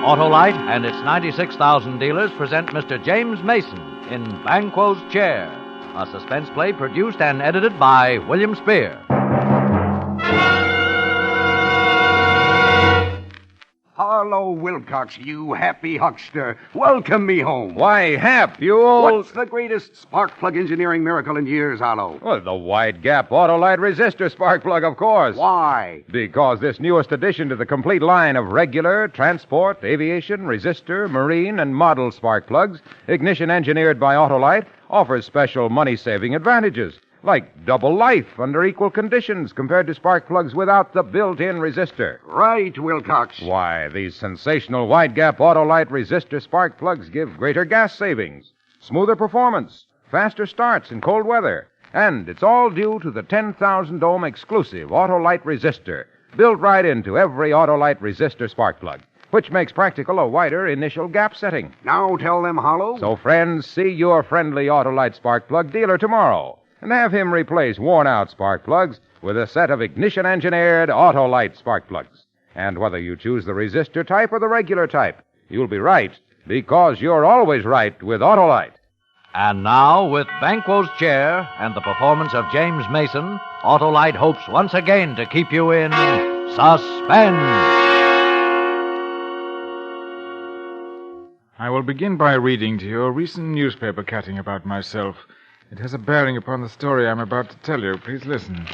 Autolite and its 96,000 dealers present Mr. James Mason in Banquo's Chair, a suspense play produced and edited by William Spear. Harlow Wilcox, you happy huckster. Welcome me home. Why, Hap, you old... What's the greatest spark plug engineering miracle in years, Harlow? Well, the wide gap Autolite resistor spark plug, of course. Why? Because this newest addition to the complete line of regular, transport, aviation, resistor, marine, and model spark plugs, ignition engineered by Autolite, offers special money-saving advantages, like double life under equal conditions compared to spark plugs without the built-in resistor. Right, Wilcox. Why, these sensational wide-gap Autolite resistor spark plugs give greater gas savings, smoother performance, faster starts in cold weather, and it's all due to the 10,000-ohm exclusive Autolite resistor built right into every Autolite resistor spark plug, which makes practical a wider initial gap setting. Now tell them, Harlow. So, friends, see your friendly Autolite spark plug dealer tomorrow and have him replace worn-out spark plugs with a set of ignition-engineered Autolite spark plugs. And whether you choose the resistor type or the regular type, you'll be right, because you're always right with Autolite. And now, with Banquo's Chair and the performance of James Mason, Autolite hopes once again to keep you in suspense. I will begin by reading to you a recent newspaper cutting about myself. It has a bearing upon the story I'm about to tell you. Please listen.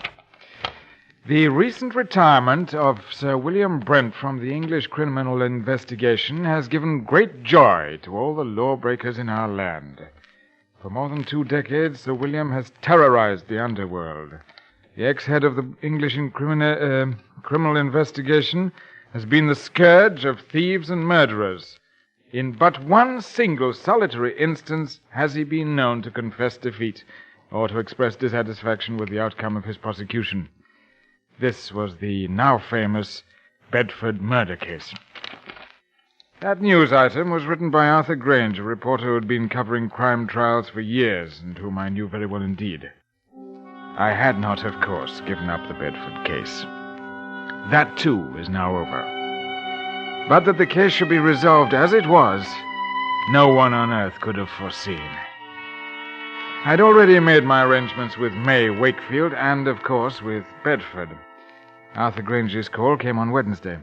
The recent retirement of Sir William Brent from the English criminal investigation has given great joy to all the lawbreakers in our land. For more than 2 decades, Sir William has terrorized the underworld. The ex-head of the English criminal investigation has been the scourge of thieves and murderers. In but one single solitary instance has he been known to confess defeat or to express dissatisfaction with the outcome of his prosecution. This was the now famous Bedford murder case. That news item was written by Arthur Grange, a reporter who had been covering crime trials for years and whom I knew very well indeed. I had not, of course, given up the Bedford case. That, too, is now over. But that the case should be resolved as it was, no one on earth could have foreseen. I'd already made my arrangements with May Wakefield and, of course, with Bedford. Arthur Grange's call came on Wednesday.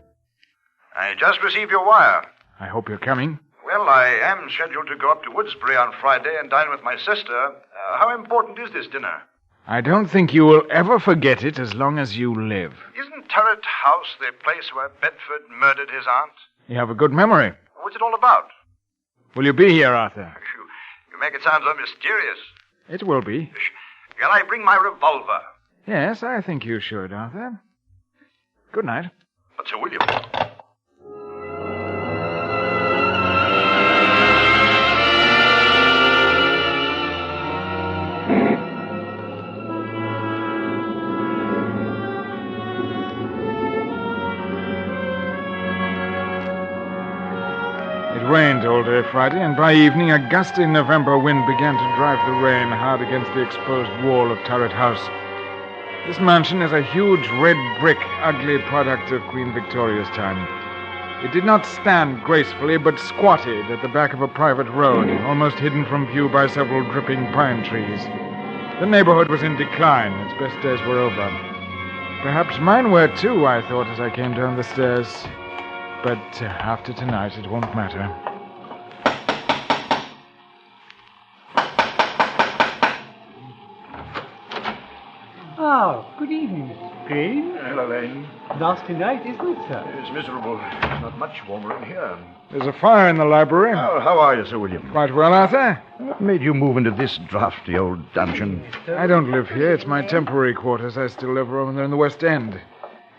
I just received your wire. I hope you're coming. Well, I am scheduled to go up to Woodsbury on Friday and dine with my sister. How important is this dinner? I don't think you will ever forget it as long as you live. Isn't Turret House the place where Bedford murdered his aunt? You have a good memory. What's it all about? Will you be here, Arthur? You make it sound so mysterious. It will be. Shall I bring my revolver? Yes, I think you should, Arthur. Good night. But Sir William... It rained all day Friday, and by evening a gusty November wind began to drive the rain hard against the exposed wall of Turret House. This mansion is a huge red brick, ugly product of Queen Victoria's time. It did not stand gracefully, but squatted at the back of a private road, almost hidden from view by several dripping pine trees. The neighborhood was in decline. Its best days were over. Perhaps mine were, too, I thought as I came down the stairs. But after tonight, it won't matter. Ah, good evening, Mr. Green. Hello, Lane. Nasty night, isn't it, sir? It's miserable. There's not much warmer in here. There's a fire in the library. Oh, how are you, Sir William? Quite well, Arthur. What made you move into this drafty old dungeon? I don't live here. It's my temporary quarters. I still live over there in the West End.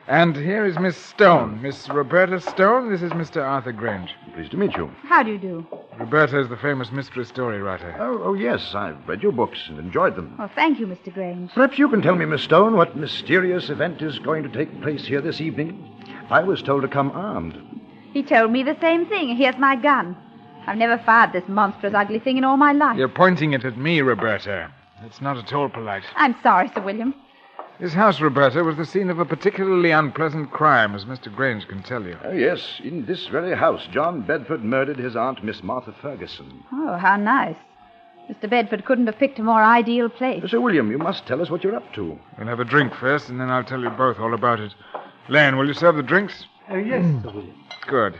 And here is Miss Stone. Miss Roberta Stone. This is Mr. Arthur Grange. Pleased to meet you. How do you do? Roberta is the famous mystery story writer. Oh, yes. I've read your books and enjoyed them. Oh, thank you, Mr. Grange. Perhaps you can tell me, Miss Stone, what mysterious event is going to take place here this evening? I was told to come armed. He told me the same thing. Here's my gun. I've never fired this monstrous, ugly thing in all my life. You're pointing it at me, Roberta. It's not at all polite. I'm sorry, Sir William. This house, Roberta, was the scene of a particularly unpleasant crime, as Mr. Grange can tell you. Yes, in this very house, John Bedford murdered his aunt, Miss Martha Ferguson. Oh, how nice. Mr. Bedford couldn't have picked a more ideal place. Sir William, you must tell us what you're up to. We'll have a drink first, and then I'll tell you both all about it. Lane, will you serve the drinks? Yes, Sir William. Good.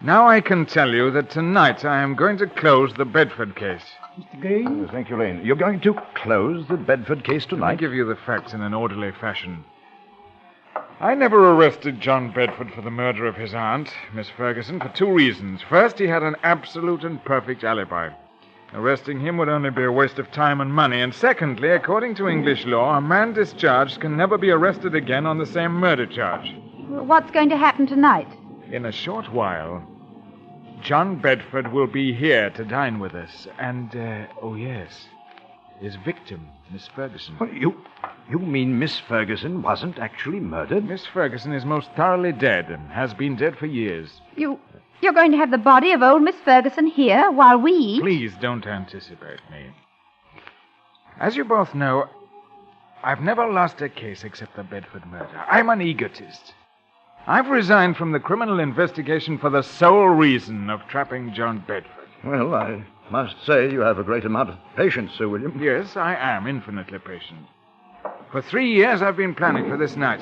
Now I can tell you that tonight I am going to close the Bedford case. Mr. Grange? Thank you, Lane. You're going to close the Bedford case I'll tonight? give you the facts in an orderly fashion. I never arrested John Bedford for the murder of his aunt, Miss Ferguson, for two reasons. First, he had an absolute and perfect alibi. Arresting him would only be a waste of time and money. And secondly, according to English law, a man discharged can never be arrested again on the same murder charge. What's going to happen tonight? In a short while, John Bedford will be here to dine with us. And, oh yes, his victim, Miss Ferguson. Well, you mean Miss Ferguson wasn't actually murdered? Miss Ferguson is most thoroughly dead and has been dead for years. You're going to have the body of old Miss Ferguson here while we eat? Please don't anticipate me. As you both know, I've never lost a case except the Bedford murder. I'm an egotist. I've resigned from the criminal investigation for the sole reason of trapping John Bedford. Well, I must say you have a great amount of patience, Sir William. Yes, I am infinitely patient. For 3 years I've been planning for this night.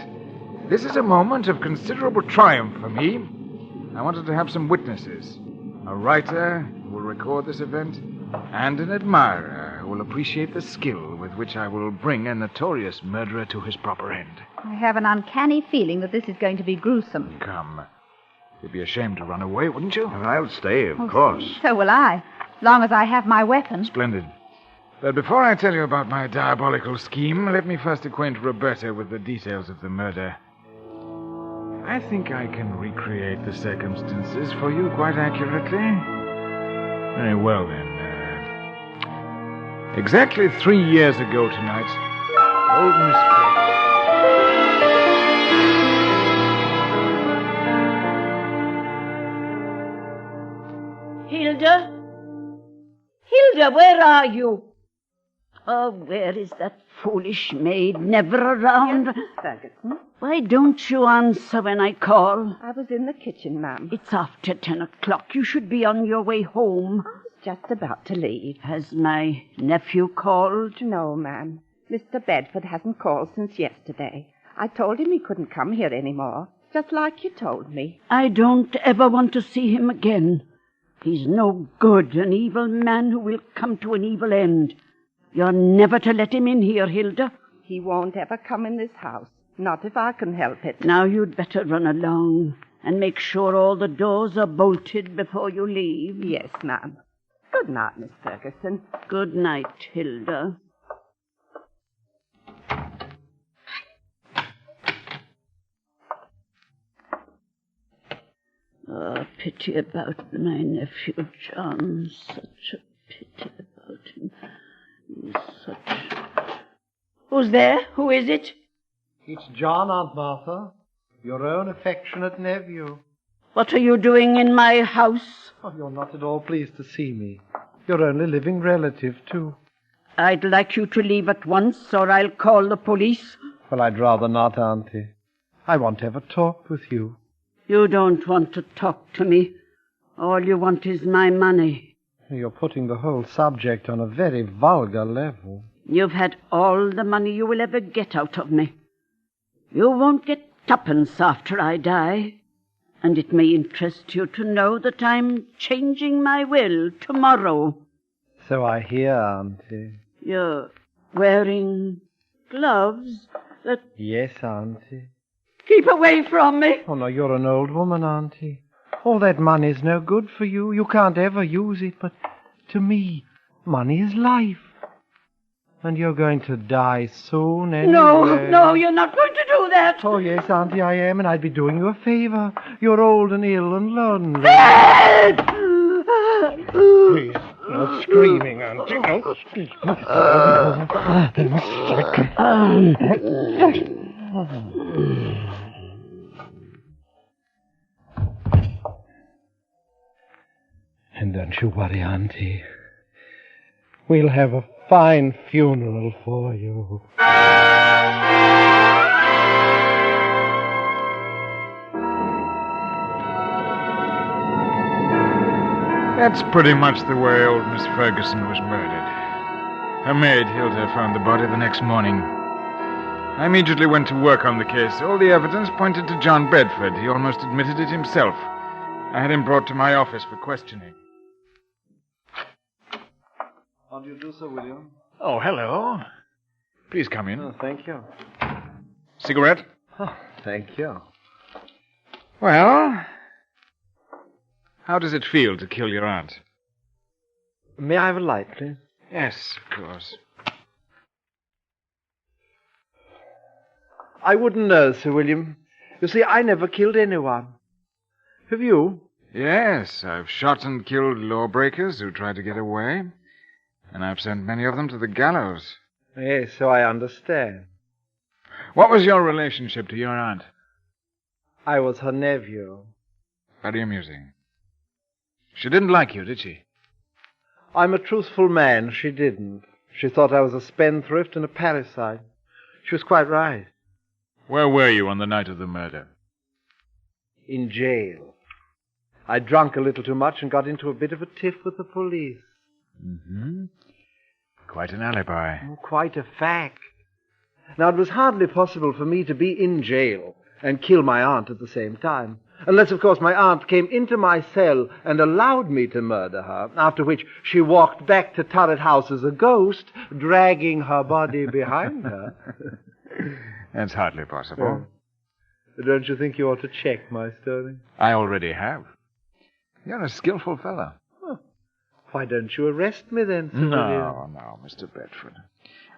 This is a moment of considerable triumph for me. I wanted to have some witnesses. A writer who will record this event, and an admirer who will appreciate the skill with which I will bring a notorious murderer to his proper end. I have an uncanny feeling that this is going to be gruesome. Come. You'd be ashamed to run away, wouldn't you? I'll stay, of course. So will I, as long as I have my weapon. Splendid. But before I tell you about my diabolical scheme, let me first acquaint Roberta with the details of the murder. I think I can recreate the circumstances for you quite accurately. Very well, then. Exactly 3 years ago tonight, old Miss Ferguson. Hilda? Hilda, where are you? Oh, where is that foolish maid? Never around. Yes, Miss Ferguson. Why don't you answer when I call? I was in the kitchen, ma'am. It's after 10 o'clock. You should be on your way home. I was just about to leave. Has my nephew called? No, ma'am. Mr. Bedford hasn't called since yesterday. I told him he couldn't come here anymore, just like you told me. I don't ever want to see him again. He's no good, an evil man who will come to an evil end. You're never to let him in here, Hilda. He won't ever come in this house, not if I can help it. Now you'd better run along and make sure all the doors are bolted before you leave. Yes, ma'am. Good night, Miss Ferguson. Good night, Hilda. Oh, pity about my nephew, John. Such a pity about him. He's such... Who's there? Who is it? It's John, Aunt Martha. Your own affectionate nephew. What are you doing in my house? Oh, you're not at all pleased to see me. Your only living relative, too. I'd like you to leave at once, or I'll call the police. Well, I'd rather not, Auntie. I want to have a talk with you. You don't want to talk to me. All you want is my money. You're putting the whole subject on a very vulgar level. You've had all the money you will ever get out of me. You won't get tuppence after I die. And it may interest you to know that I'm changing my will tomorrow. So I hear, Auntie. You're wearing gloves that... Yes, Auntie. Keep away from me. Oh, no, you're an old woman, Auntie. All that money's no good for you. You can't ever use it, but to me, money is life. And you're going to die soon anyway. No, you're not going to do that. Oh, yes, Auntie, I am, and I'd be doing you a favor. You're old and ill and lonely. Please, no screaming, Auntie. No And don't you worry, Auntie. We'll have a fine funeral for you. That's pretty much the way old Miss Ferguson was murdered. Her maid, Hilda, found the body the next morning. I immediately went to work on the case. All the evidence pointed to John Bedford. He almost admitted it himself. I had him brought to my office for questioning. How do you do, Sir William? Oh, hello. Please come in. Oh, thank you. Cigarette? Oh, thank you. Well, how does it feel to kill your aunt? May I have a light, please? Yes, of course. I wouldn't know, Sir William. You see, I never killed anyone. Have you? Yes, I've shot and killed lawbreakers who tried to get away. And I've sent many of them to the gallows. Yes, so I understand. What was your relationship to your aunt? I was her nephew. Very amusing. She didn't like you, did she? I'm a truthful man. She didn't. She thought I was a spendthrift and a parasite. She was quite right. Where were you on the night of the murder? In jail. I drank a little too much and got into a bit of a tiff with the police. Mm-hmm. Quite an alibi. Oh, quite a fact. Now, it was hardly possible for me to be in jail and kill my aunt at the same time. Unless, of course, my aunt came into my cell and allowed me to murder her, after which she walked back to Turret House as a ghost, dragging her body behind her. That's hardly possible. Don't you think you ought to check my story? I already have. You're a skillful fellow. Why don't you arrest me then, Sir William? No, Mr. Bedford.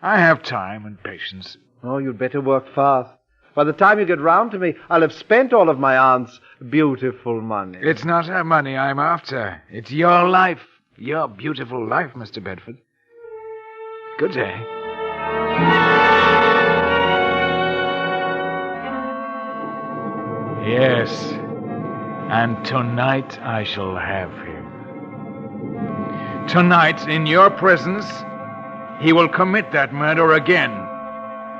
I have time and patience. Oh, you'd better work fast. By the time you get round to me, I'll have spent all of my aunt's beautiful money. It's not her money I'm after. It's your life. Your beautiful life, Mr. Bedford. Good day. Yes, and tonight I shall have him. Tonight, in your presence, he will commit that murder again.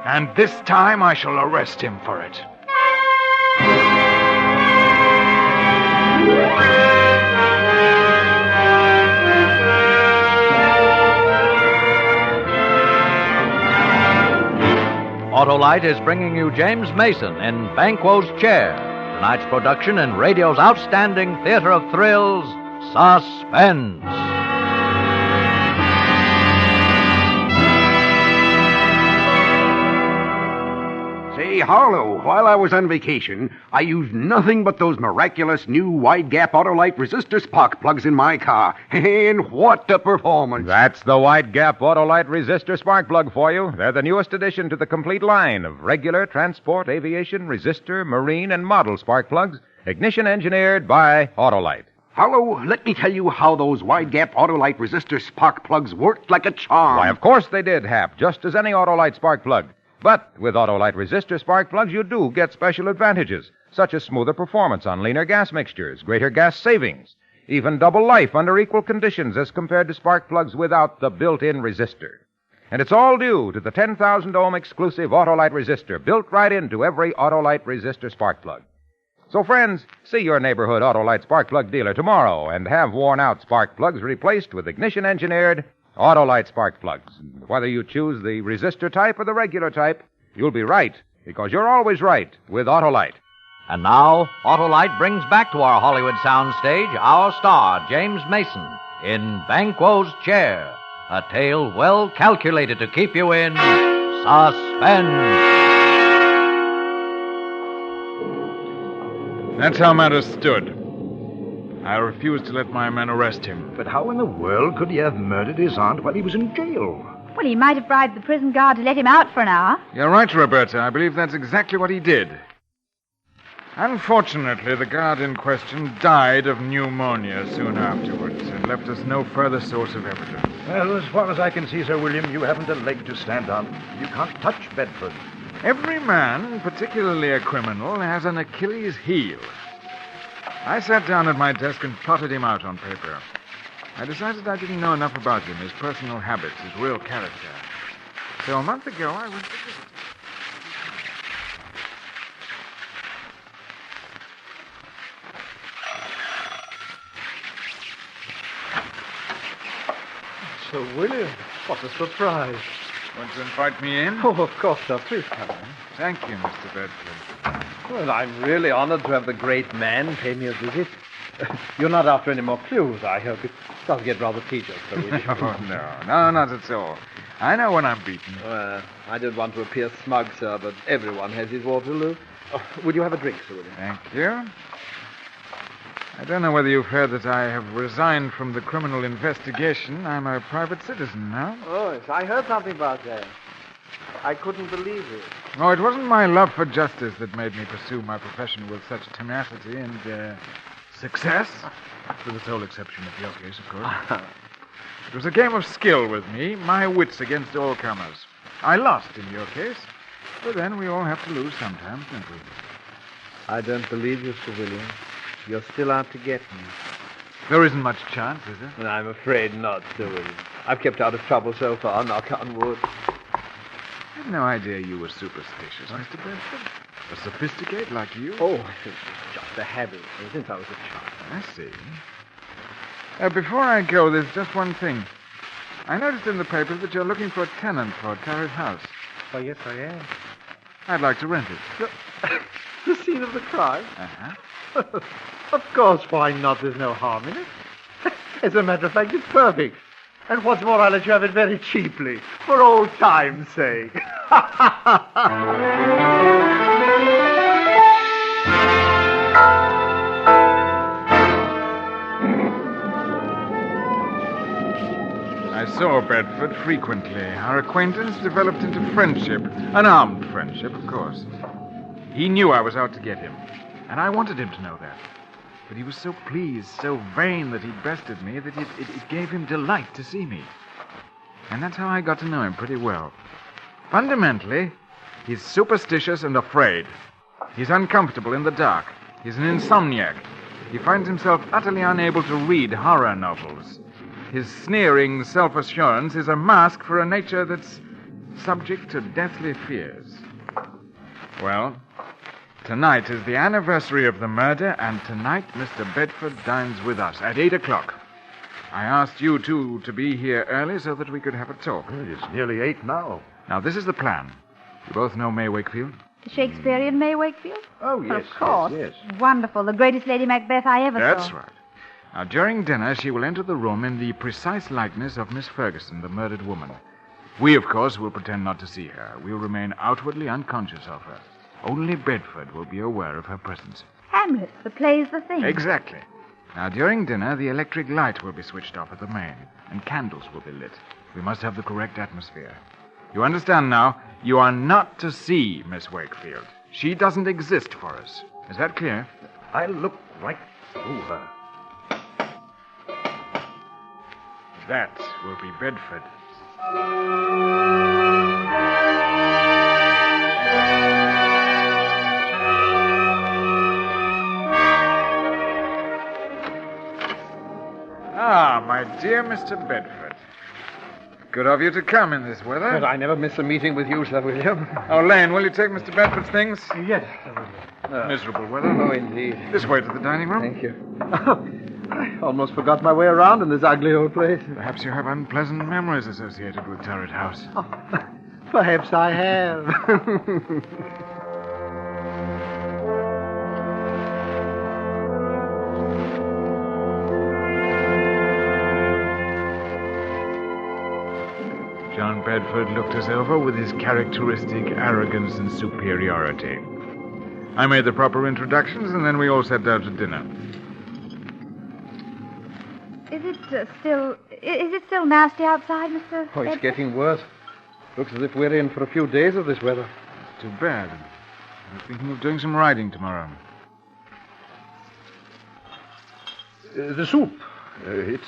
And this time I shall arrest him for it. Autolite is bringing you James Mason in Banquo's Chair, tonight's production in radio's outstanding theater of thrills, Suspense. Say, Harlow, while I was on vacation, I used nothing but those miraculous new wide-gap Autolite resistor spark plugs in my car. And what a performance! That's the wide-gap Autolite resistor spark plug for you. They're the newest addition to the complete line of regular transport, aviation, resistor, marine, and model spark plugs, ignition engineered by Autolite. Harlow, let me tell you how those wide-gap Autolite resistor spark plugs worked like a charm. Why, of course they did, Hap, just as any Autolite spark plug. But with Autolite resistor spark plugs, you do get special advantages, such as smoother performance on leaner gas mixtures, greater gas savings, even double life under equal conditions as compared to spark plugs without the built-in resistor. And it's all due to the 10,000 ohm exclusive Autolite resistor built right into every Autolite resistor spark plug. So, friends, see your neighborhood Autolite spark plug dealer tomorrow and have worn-out spark plugs replaced with ignition-engineered Autolite spark plugs. Whether you choose the resistor type or the regular type, you'll be right, because you're always right with Autolite. And now, Autolite brings back to our Hollywood soundstage our star, James Mason, in Banquo's Chair, a tale well calculated to keep you in suspense. That's how matters stood. I refused to let my men arrest him. But how in the world could he have murdered his aunt while he was in jail? Well, he might have bribed the prison guard to let him out for an hour. You're right, Roberta. I believe that's exactly what he did. Unfortunately, the guard in question died of pneumonia soon afterwards and left us no further source of evidence. Well, as far as I can see, Sir William, you haven't a leg to stand on. You can't touch Bedford. Every man, particularly a criminal, has an Achilles heel. I sat down at my desk and plotted him out on paper. I decided I didn't know enough about him, his personal habits, his real character. So a month ago, I was... Sir William, what a surprise. Want to invite me in? Oh, of course, sir. Please come in. Thank you, Mr. Bedford. Well, I'm really honored to have the great man pay me a visit. You're not after any more clues, I hope. It does get rather tedious, Sir William. Oh, no, not at all. I know when I'm beaten. I don't want to appear smug, sir, but everyone has his Waterloo. Oh, would you have a drink, Sir William? Thank you. I don't know whether you've heard that I have resigned from the criminal investigation. I'm a private citizen now. Oh, yes, I heard something about that. I couldn't believe it. Oh, it wasn't my love for justice that made me pursue my profession with such tenacity and success, with the sole exception of your case, of course. It was a game of skill with me, my wits against all comers. I lost in your case, but then we all have to lose sometimes, don't we? I don't believe you, Sir William. You're still out to get me. There isn't much chance, is there? I'm afraid not, Sir William. I've kept out of trouble so far, knock on wood. I had no idea you were superstitious, Mr. Bedford. A sophisticate like you? Oh, it's just a habit since I was a child. I see. Before I go, there's just one thing. I noticed in the papers that you're looking for a tenant for a Turret House. Oh, yes, I am. I'd like to rent it. The scene of the crime? Uh-huh. Of course, why not? There's no harm in it. As a matter of fact, it's perfect. And what's more, I'll let you have it very cheaply, for old time's sake. I saw Bedford frequently. Our acquaintance developed into friendship, an armed friendship, of course. He knew I was out to get him, and I wanted him to know that. But he was so pleased, so vain that he bested me that it gave him delight to see me. And that's how I got to know him pretty well. Fundamentally, he's superstitious and afraid. He's uncomfortable in the dark. He's an insomniac. He finds himself utterly unable to read horror novels. His sneering self-assurance is a mask for a nature that's subject to deathly fears. Well, tonight is the anniversary of the murder, and tonight Mr. Bedford dines with us at 8 o'clock. I asked you two to be here early so that we could have a talk. It's nearly 8 now. Now, this is the plan. You both know May Wakefield? The Shakespearean May Wakefield? Oh, yes. Of course. Yes. Wonderful. The greatest Lady Macbeth I ever saw. That's right. Now, during dinner, she will enter the room in the precise likeness of Miss Ferguson, the murdered woman. We, of course, will pretend not to see her. We'll remain outwardly unconscious of her. Only Bedford will be aware of her presence. Hamlet. The play's the thing. Exactly. Now, during dinner, the electric light will be switched off at the main, and candles will be lit. We must have the correct atmosphere. You understand now? You are not to see Miss Wakefield. She doesn't exist for us. Is that clear? I'll look right through her. That will be Bedford. Ah, my dear Mr. Bedford. Good of you to come in this weather. But I never miss a meeting with you, Sir William. Oh, Lane, will you take Mr. Bedford's things? Yes, Sir William. Miserable weather. Oh, indeed. This way to the dining room. Thank you. I almost forgot my way around in this ugly old place. Perhaps you have unpleasant memories associated with Turret House. Oh, perhaps I have. John Bedford looked us over with his characteristic arrogance and superiority. I made the proper introductions, and then we all sat down to dinner. Is it still nasty outside, Mr. Oh, it's Bedford? getting worse. Looks as if we're in for a few days of this weather. Too bad. I'm thinking of doing some riding tomorrow. The soup. It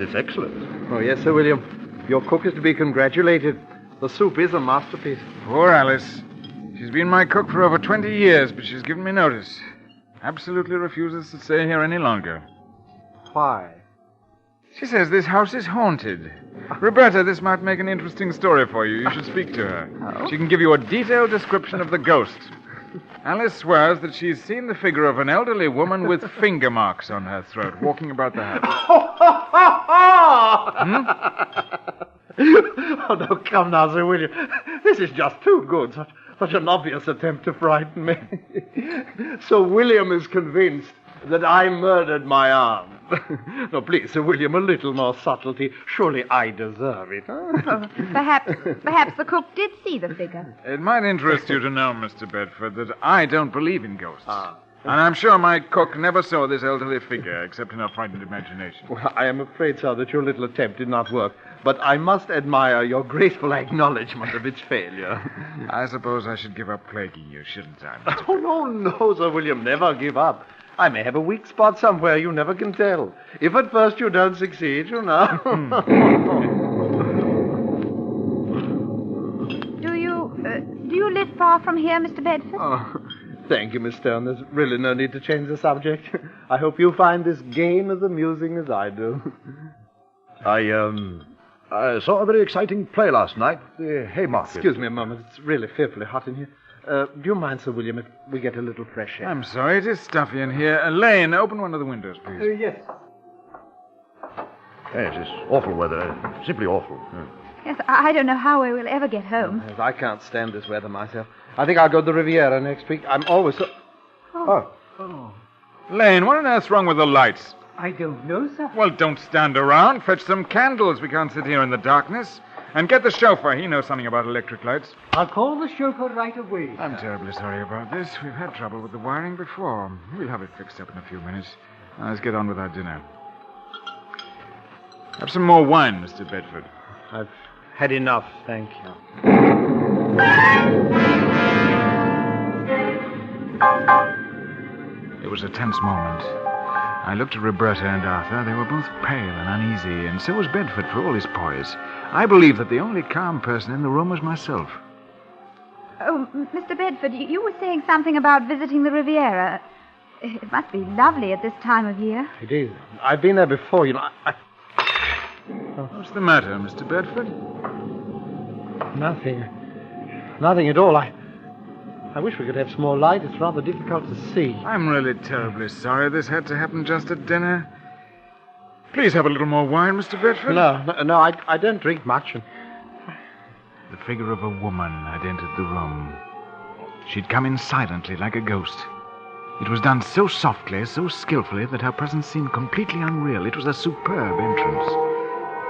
is excellent. Oh, yes, Sir William. Your cook is to be congratulated. The soup is a masterpiece. Poor Alice. She's been my cook for over 20 years, but she's given me notice. Absolutely refuses to stay here any longer. Why? She says this house is haunted. Roberta, this might make an interesting story for you. You should speak to her. Oh? She can give you a detailed description of the ghost. Alice swears that she's seen the figure of an elderly woman with finger marks on her throat walking about the house. Oh, no, come now, Sir William. This is just too good. Such an obvious attempt to frighten me. Sir William is convinced that I murdered my aunt. No, please, Sir William, a little more subtlety. Surely I deserve it. Huh? Perhaps the cook did see the figure. It might interest you to know, Mr. Bedford, that I don't believe in ghosts. And I'm sure my cook never saw this elderly figure, except in her frightened imagination. Well, I am afraid, sir, that your little attempt did not work. But I must admire your graceful acknowledgement of its failure. I suppose I should give up plaguing you, shouldn't I, Mr. Oh, no, Sir William, never give up. I may have a weak spot somewhere, you never can tell. If at first you don't succeed, you know. Do you live far from here, Mr. Bedford? Oh, thank you, Miss Stone. There's really no need to change the subject. I hope you find this game as amusing as I do. I saw a very exciting play last night at the Haymarket. Excuse me a moment. It's really fearfully hot in here. Do you mind, Sir William, if we get a little fresh air? I'm sorry, it is stuffy in here. Lane, open one of the windows, please. Yes. Yes, it's awful weather. Simply awful. Yes, I don't know how we will ever get home. Yes, I can't stand this weather myself. I think I'll go to the Riviera next week. I'm always so... Oh. Lane, what on earth's wrong with the lights? I don't know, sir. Well, don't stand around. Fetch some candles. We can't sit here in the darkness. And get the chauffeur. He knows something about electric lights. I'll call the chauffeur right away. I'm terribly sorry about this. We've had trouble with the wiring before. We'll have it fixed up in a few minutes. Now, let's get on with our dinner. Have some more wine, Mr. Bedford. I've had enough, thank you. It was a tense moment. I looked at Roberta and Arthur. They were both pale and uneasy, and so was Bedford for all his poise. I believe that the only calm person in the room was myself. Oh, Mr. Bedford, you were saying something about visiting the Riviera. It must be lovely at this time of year. It is. I've been there before, you know. What's the matter, Mr. Bedford? Nothing. Nothing at all. I wish we could have some more light. It's rather difficult to see. I'm really terribly sorry this had to happen just at dinner. Please have a little more wine, Mr. Bedford. No, I don't drink much. The figure of a woman had entered the room. She'd come in silently like a ghost. It was done so softly, so skillfully, that her presence seemed completely unreal. It was a superb entrance.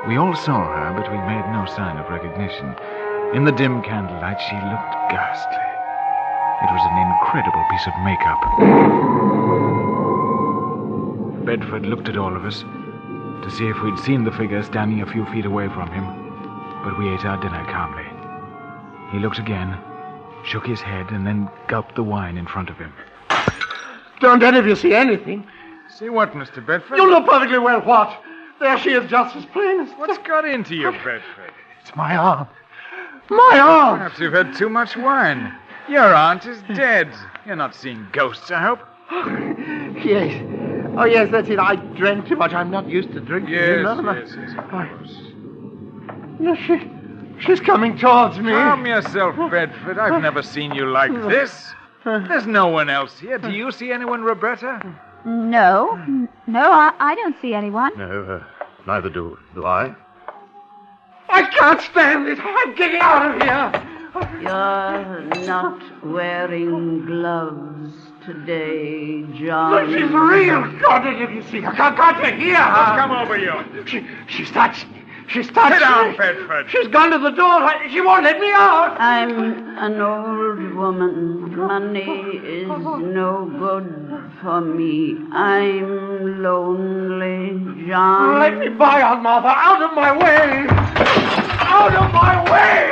We all saw her, but we made no sign of recognition. In the dim candlelight, she looked ghastly. It was an incredible piece of makeup. Bedford looked at all of us to see if we'd seen the figure standing a few feet away from him, but we ate our dinner calmly. He looked again, shook his head, and then gulped the wine in front of him. Don't any of you see anything? See what, Mr. Bedford? You know perfectly well what. There she is, just as plain as... What's got into you, Bedford? It's my aunt. My aunt! Perhaps you've had too much wine. Your aunt is dead. You're not seeing ghosts, I hope. Yes. Oh, yes, that's it. I drank too much. I'm not used to drinking. Yes, you know? yes, of course. No, she's coming towards me. Calm yourself, Bedford. I've never seen you like this. There's no one else here. Do you see anyone, Roberta? No, I don't see anyone. No, neither do I. I can't stand it. I'm getting out of here. You're not wearing gloves today, John. But she's real. God, did you see her? Can't you hear her? What's come over you? She's touched me. She's Sit touched down, me. Bedford. She's gone to the door. She won't let me out. I'm an old woman. Money is no good for me. I'm lonely, John. Let me by, Aunt Martha. Out of my way. Out of my way.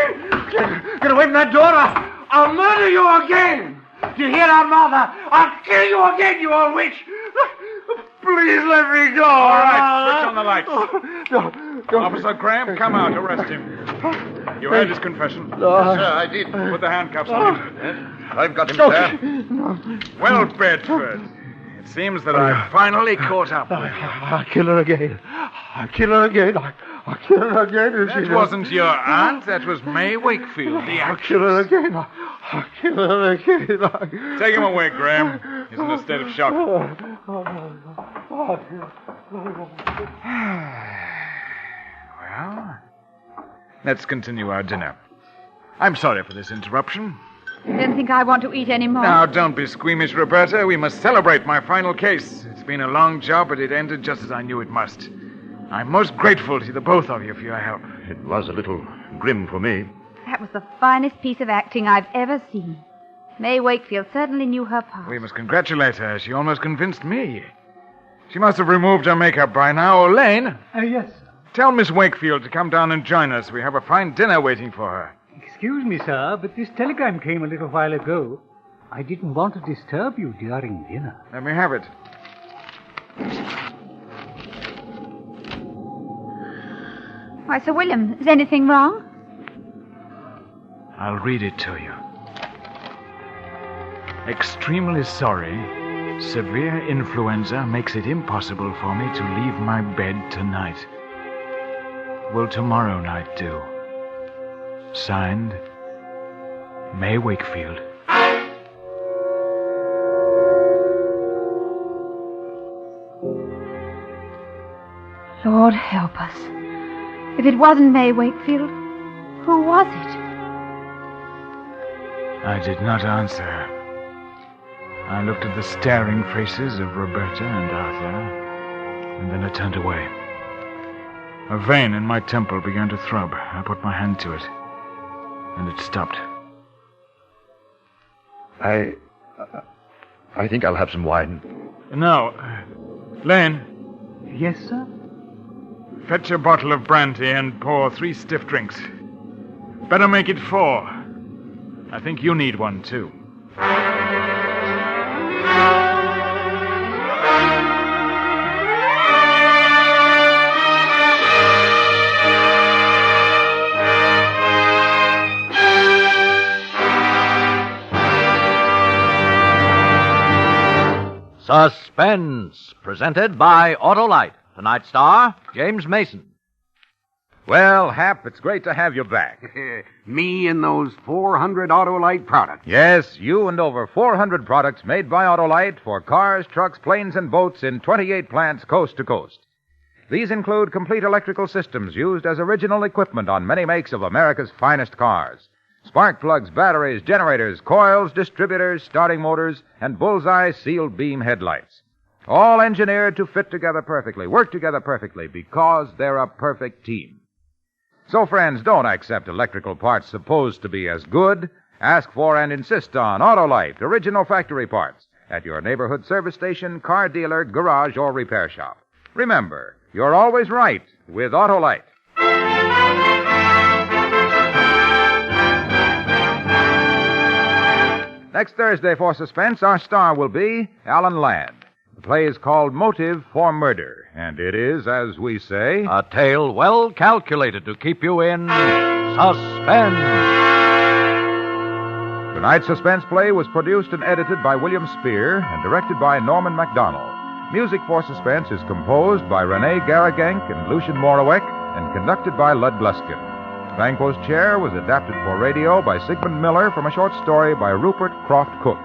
Get away from that door. I'll murder you again. Do you hear, Aunt Martha? I'll kill you again, you old witch. Please let me go. All right, switch on the lights. Go. Officer Graham, come out. Arrest him. You heard his confession. Yes, sir, I did. Put the handcuffs on him. I've got him, sir. No. Well, Bedford, it seems that I've finally caught up with you. I'll kill her again. I'll kill her again. I'll kill her again. That wasn't your aunt. That was May Wakefield, the I'll actress. kill her again. I'll kill her again. Take him away, Graham. He's in a state of shock. Oh. Well, let's continue our dinner. I'm sorry for this interruption. You don't think I want to eat any more? Now, don't be squeamish, Roberta. We must celebrate my final case. It's been a long job, but it ended just as I knew it must. I'm most grateful to the both of you for your help. It was a little grim for me. That was the finest piece of acting I've ever seen. May Wakefield certainly knew her part. We must congratulate her. She almost convinced me. She must have removed her makeup by now. Elaine? Yes, sir. Tell Miss Wakefield to come down and join us. We have a fine dinner waiting for her. Excuse me, sir, but this telegram came a little while ago. I didn't want to disturb you during dinner. Let me have it. Why, Sir William, is anything wrong? I'll read it to you. Extremely sorry. Severe influenza makes it impossible for me to leave my bed tonight. Will tomorrow night do? Signed, May Wakefield. Lord help us. If it wasn't May Wakefield, who was it? I did not answer. I looked at the staring faces of Roberta and Arthur, and then I turned away. A vein in my temple began to throb. I put my hand to it, and it stopped. I think I'll have some wine. Now, Lane, Yes, sir? fetch a bottle of brandy and pour 3 stiff drinks. Better make it 4. I think you need one, too. Suspense, presented by Autolite. Tonight's star, James Mason. Well, Hap, it's great to have you back. Me and those 400 Autolite products. Yes, you and over 400 products made by Autolite for cars, trucks, planes, and boats in 28 plants coast to coast. These include complete electrical systems used as original equipment on many makes of America's finest cars. Spark plugs, batteries, generators, coils, distributors, starting motors, and bullseye sealed beam headlights. All engineered to fit together perfectly, work together perfectly, because they're a perfect team. So, friends, don't accept electrical parts supposed to be as good. Ask for and insist on Autolite, original factory parts, at your neighborhood service station, car dealer, garage, or repair shop. Remember, you're always right with Autolite. Next Thursday for Suspense, our star will be Alan Ladd. The play is called Motive for Murder, and it is, as we say, A tale well calculated to keep you in suspense. Tonight's suspense play was produced and edited by William Spear and directed by Norman MacDonald. Music for Suspense is composed by Renee Garrigank and Lucian Morawek and conducted by Lud Gluskin. Banquo's Chair was adapted for radio by Sigmund Miller from a short story by Rupert Croft Cook.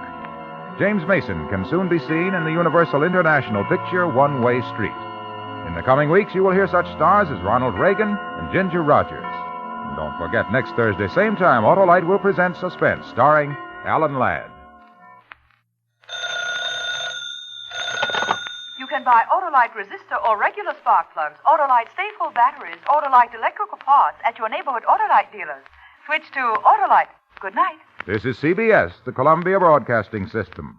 James Mason can soon be seen in the Universal International picture One Way Street. In the coming weeks, you will hear such stars as Ronald Reagan and Ginger Rogers. And don't forget, next Thursday, same time, Autolite will present Suspense, starring Alan Ladd. You can buy Autolite resistor or regular spark plugs, Autolite stay-full batteries, Autolite electrical parts at your neighborhood Autolite dealers. Switch to Autolite. Good night. This is CBS, the Columbia Broadcasting System.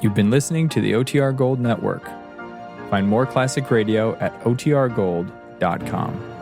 You've been listening to the OTR Gold Network. Find more classic radio at otrgold.com.